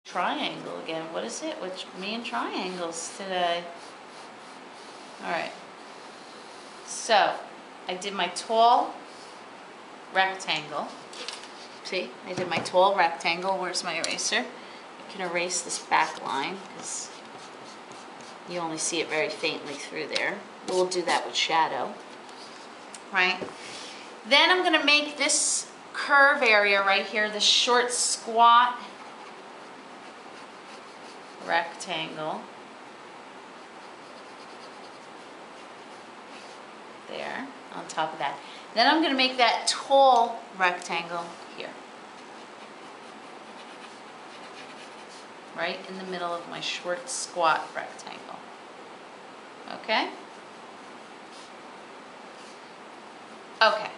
Triangle again. What is it with me and triangles today? Alright. So, I did my tall rectangle. See, I did my tall rectangle. Where's my eraser? I can erase this back line because you only see it very faintly through there. We'll do that with shadow. Right? Then I'm going to make this curve area right here, the short squat rectangle. There, on top of that. Then I'm going to make that tall rectangle here. Right in the middle of my short squat rectangle. Okay? Okay.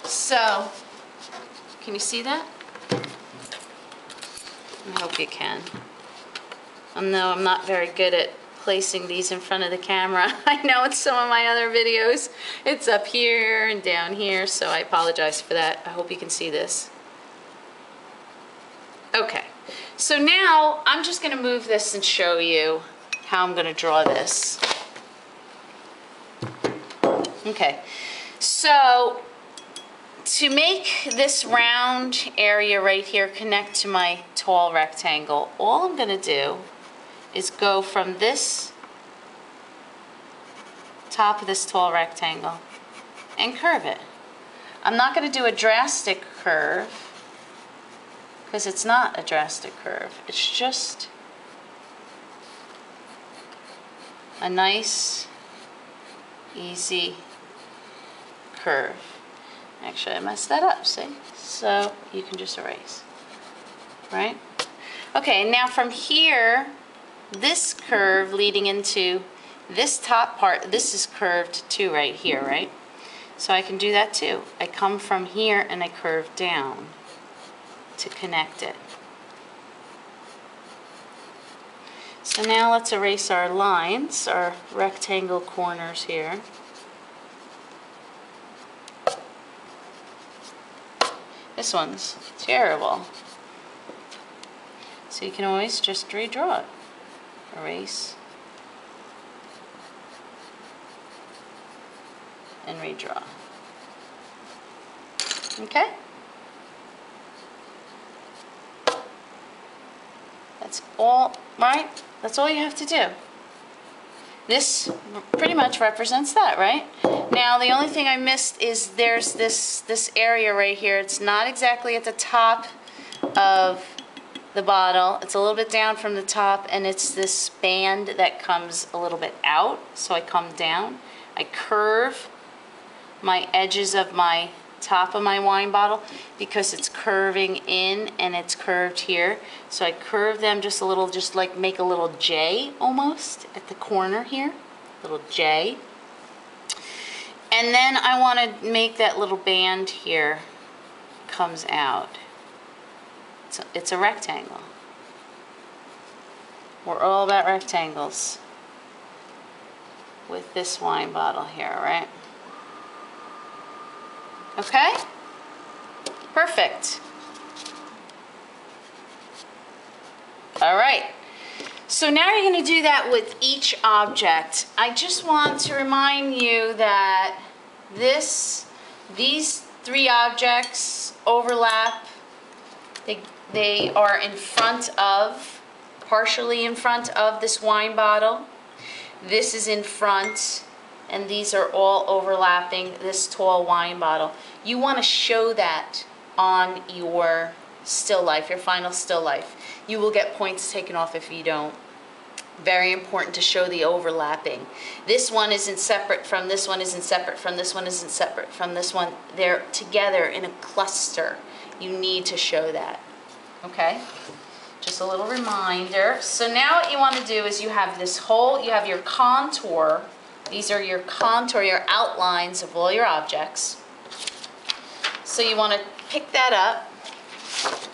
So, can you see that? I hope you can. No, I'm not very good at placing these in front of the camera. I know in some of my other videos it's up here and down here, so I apologize for that. I hope you can see this. Okay, so now I'm just going to move this and show you how I'm going to draw this. Okay, so to make this round area right here connect to my tall rectangle, all I'm going to do is go from this top of this tall rectangle and curve it. I'm not going to do a drastic curve because it's not a drastic curve. It's just a nice, easy curve. Actually, I messed that up, see? So you can just erase, right? Okay, now from here, this curve leading into this top part, this is curved too right here, right? So I can do that too. I come from here and I curve down to connect it. So now let's erase our lines, our rectangle corners here. This one's terrible. So you can always just redraw it. Erase and redraw. Okay? That's all, right? That's all you have to do. This pretty much represents that, right? Now the only thing I missed is there's this area right here. It's not exactly at the top of the bottle. It's a little bit down from the top, and it's this band that comes a little bit out. So I come down, I curve my edges of my top of my wine bottle because it's curving in and it's curved here. So I curve them just a little, just like make a little J almost at the corner here, little J. And then I want to make that little band here comes out. It's a rectangle. We're all about rectangles with this wine bottle here, right? Okay? Perfect. All right. So now you're going to do that with each object. I just want to remind you that these three objects overlap. They are in front of, partially in front of this wine bottle. This is in front, and these are all overlapping this tall wine bottle. You want to show that on your still life, your final still life. You will get points taken off if you don't. Very important to show the overlapping. This one isn't separate from this one, isn't separate from this one, isn't separate from this one. They're together in a cluster. You need to show that. Okay? Just a little reminder. So now what you want to do is you have this whole, you have your contour. These are your contour, your outlines of all your objects. So you want to pick that up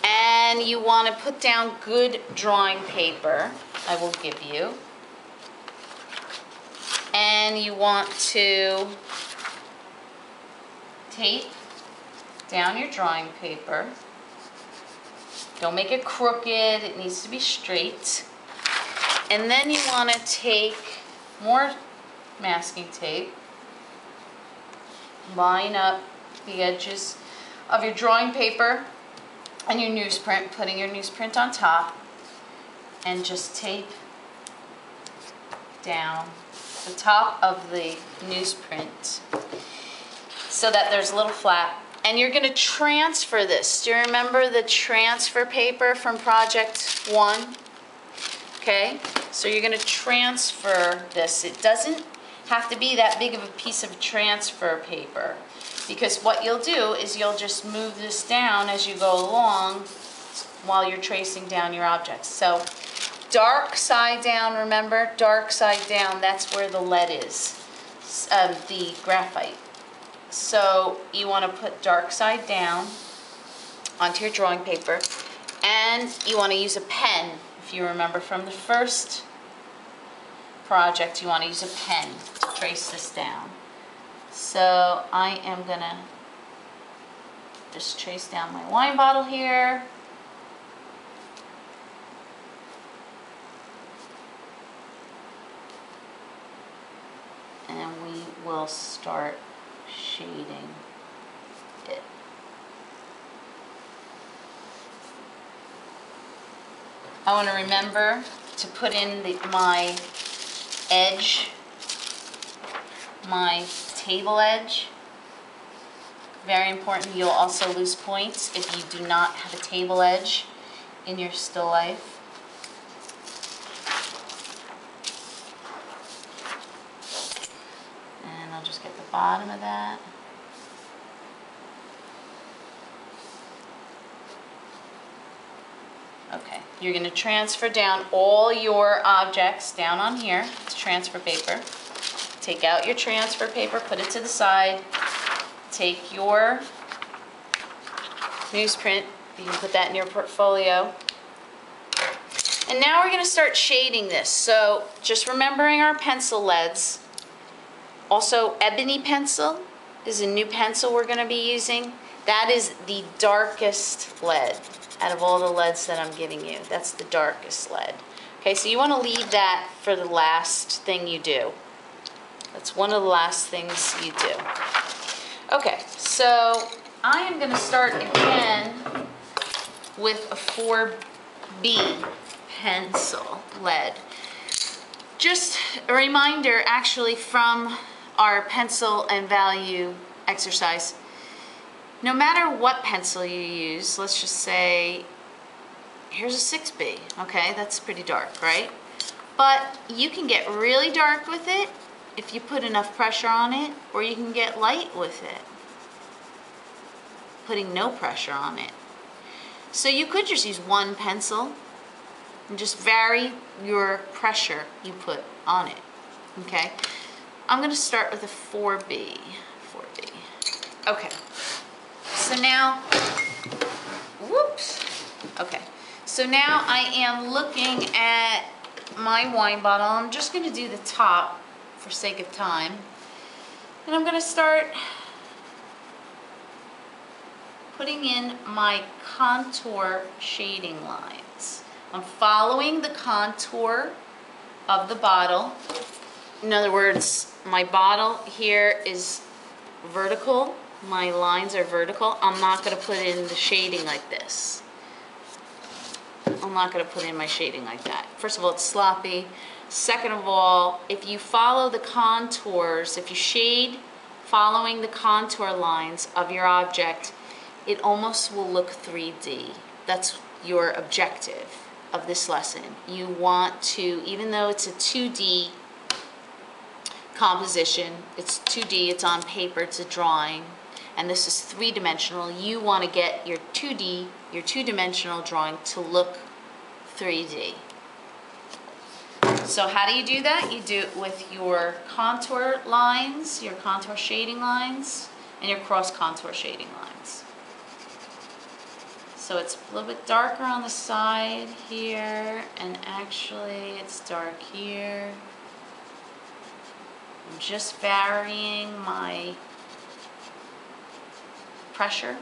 and you want to put down good drawing paper. I will give you. And you want to tape down your drawing paper. Don't make it crooked, it needs to be straight. And then you want to take more masking tape, line up the edges of your drawing paper and your newsprint, putting your newsprint on top, and just tape down the top of the newsprint so that there's a little flap. And you're going to transfer this. Do you remember the transfer paper from project 1? Okay, so you're going to transfer this. It doesn't have to be that big of a piece of transfer paper, because what you'll do is you'll just move this down as you go along while you're tracing down your objects. So dark side down, remember, dark side down, that's where the lead is, the graphite. So you want to put dark side down onto your drawing paper, and you want to use a pen. If you remember from the first project, you want to use a pen to trace this down. So I am going to just trace down my wine bottle here. And we will start shading it. I want to remember to put in my edge, my table edge. Very important. You'll also lose points if you do not have a table edge in your still life. And I'll just get the bottom of that. Okay, you're going to transfer down all your objects down on here. It's transfer paper. Take out your transfer paper, put it to the side. Take your newsprint, you can put that in your portfolio. And now we're going to start shading this. So just remembering our pencil leads. Also, ebony pencil is a new pencil we're going to be using. That is the darkest lead out of all the leads that I'm giving you. That's the darkest lead. Okay, so you want to leave that for the last thing you do. That's one of the last things you do. Okay, so I am going to start again with a 4B pencil lead. Just a reminder, actually, from our pencil and value exercise. No matter what pencil you use, let's just say, here's a 6B, okay? That's pretty dark, right? But you can get really dark with it if you put enough pressure on it, or you can get light with it, putting no pressure on it. So you could just use one pencil and just vary your pressure you put on it, okay? I'm gonna start with a 4B. Okay. So now, whoops, okay. So now I am looking at my wine bottle. I'm just going to do the top for sake of time. And I'm going to start putting in my contour shading lines. I'm following the contour of the bottle. In other words, my bottle here is vertical. My lines are vertical. I'm not going to put in the shading like this. I'm not going to put in my shading like that. First of all, it's sloppy. Second of all, if you follow the contours, if you shade following the contour lines of your object, it almost will look 3D. That's your objective of this lesson. You want to, even though it's a 2D composition, it's 2D, it's on paper, it's a drawing, and this is three-dimensional, you want to get your 2D, your two-dimensional drawing to look 3D. So how do you do that? You do it with your contour lines, your contour shading lines, and your cross-contour shading lines. So it's a little bit darker on the side here, and actually it's dark here. I'm just varying my pressure